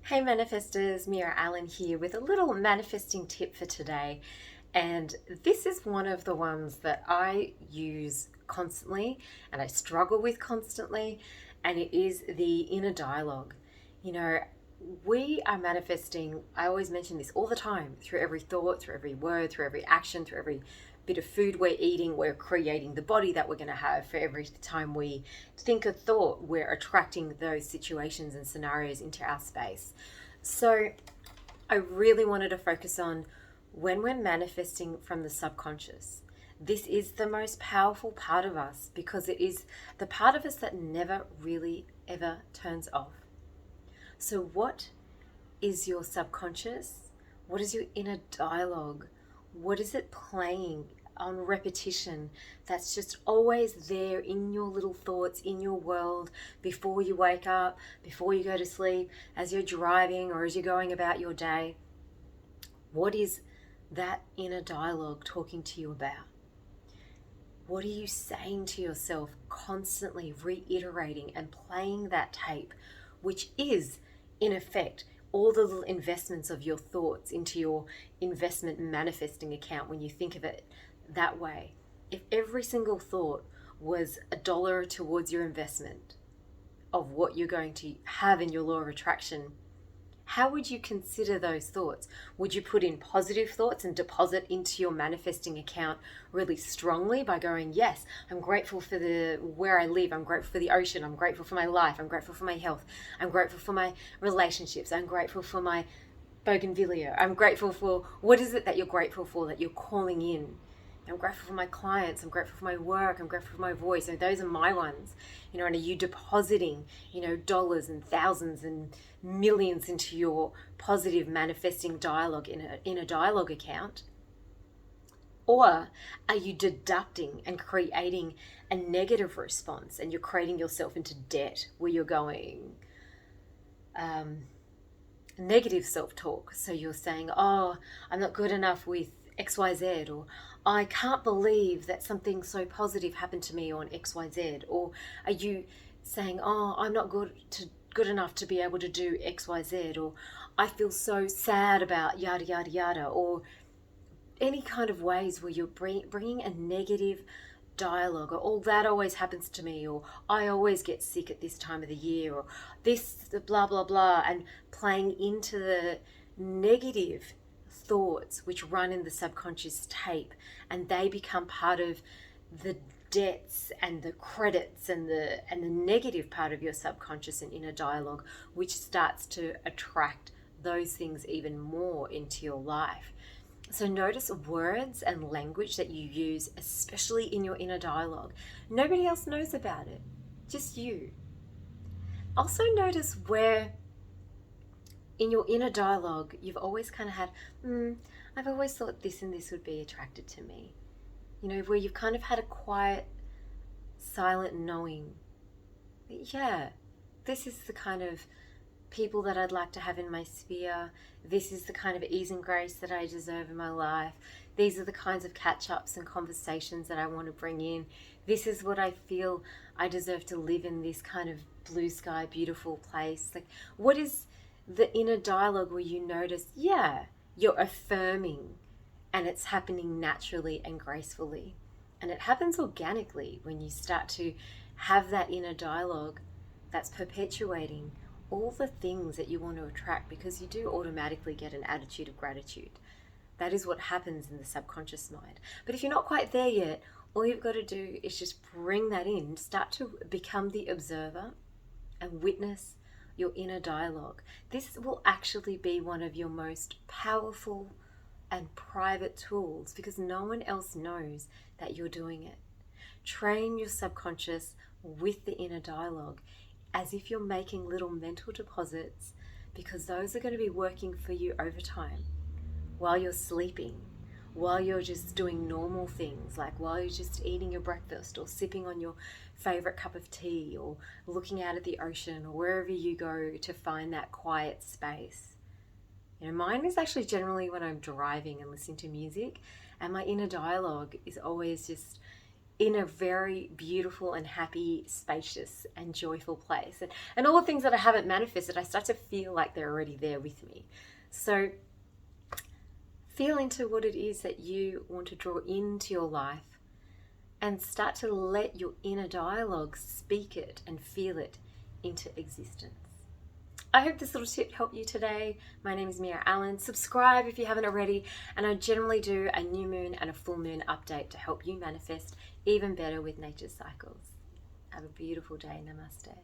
Hey manifestors, Meera Allen here with a little manifesting tip for today. And this is one of the ones that I use constantly and I struggle with constantly, and it is the inner dialogue. You know, we are manifesting, I always mention this all the time, through every thought, through every word, through every action, through every bit of food we're eating. We're creating the body that we're going to have. For every time we think a thought, we're attracting those situations and scenarios into our space. So I really wanted to focus on when we're manifesting from the subconscious. This is the most powerful part of us because it is the part of us that never really ever turns off. So, what is your subconscious? What is your inner dialogue? What is it playing on repetition that's just always there in your little thoughts, in your world, before you wake up, before you go to sleep, as you're driving or as you're going about your day? What is that inner dialogue talking to you about? What are you saying to yourself, constantly reiterating and playing that tape, which is, in effect, all the little investments of your thoughts into your investment manifesting account when you think of it that way? If every single thought was $1 towards your investment of what you're going to have in your law of attraction, how would you consider those thoughts? Would you put in positive thoughts and deposit into your manifesting account really strongly by going, yes, I'm grateful for the where I live, I'm grateful for the ocean, I'm grateful for my life, I'm grateful for my health, I'm grateful for my relationships, I'm grateful for my bougainvillea, I'm grateful for what is it that you're grateful for that you're calling in? I'm grateful for my clients. I'm grateful for my work. I'm grateful for my voice. And those are my ones. And are you depositing, dollars and thousands and millions into your positive manifesting dialogue in a dialogue account? Or are you deducting and creating a negative response and you're creating yourself into debt where you're going, negative self-talk? So you're saying, oh, I'm not good enough with XYZ, or I can't believe that something so positive happened to me on XYZ. Or are you saying, oh, I'm not good enough to be able to do XYZ, or I feel so sad about yada yada yada, or any kind of ways where you're bringing a negative dialogue, or all that always happens to me, or I always get sick at this time of the year, or this blah blah blah, and playing into the negative thoughts which run in the subconscious tape, and they become part of the debts and the credits and the negative part of your subconscious and inner dialogue, which starts to attract those things even more into your life. So notice words and language that you use, especially in your inner dialogue. Nobody else knows about it, just you. Also notice where in your inner dialogue you've always kind of had, I've always thought this and this would be attracted to me. Where you've kind of had a quiet, silent knowing that, yeah, this is the kind of people that I'd like to have in my sphere. This is the kind of ease and grace that I deserve in my life. These are the kinds of catch-ups and conversations that I want to bring in. This is what I feel I deserve to live in, this kind of blue sky, beautiful place. Like, what is the inner dialogue where you notice, yeah, you're affirming and it's happening naturally and gracefully. And it happens organically when you start to have that inner dialogue that's perpetuating all the things that you want to attract, because you do automatically get an attitude of gratitude. That is what happens in the subconscious mind. But if you're not quite there yet, all you've got to do is just bring that in, start to become the observer and witness your inner dialogue. This will actually be one of your most powerful and private tools because no one else knows that you're doing it. Train your subconscious with the inner dialogue as if you're making little mental deposits, because those are going to be working for you over time while you're sleeping, while you're just doing normal things, like while you're just eating your breakfast or sipping on your favorite cup of tea or looking out at the ocean or wherever you go to find that quiet space. Mine is actually generally when I'm driving and listening to music, and my inner dialogue is always just in a very beautiful and happy, spacious and joyful place. And all the things that I haven't manifested, I start to feel like they're already there with me. So feel into what it is that you want to draw into your life and start to let your inner dialogue speak it and feel it into existence. I hope this little tip helped you today. My name is Meera Allen. Subscribe if you haven't already, and I generally do a new moon and a full moon update to help you manifest even better with nature's cycles. Have a beautiful day. Namaste.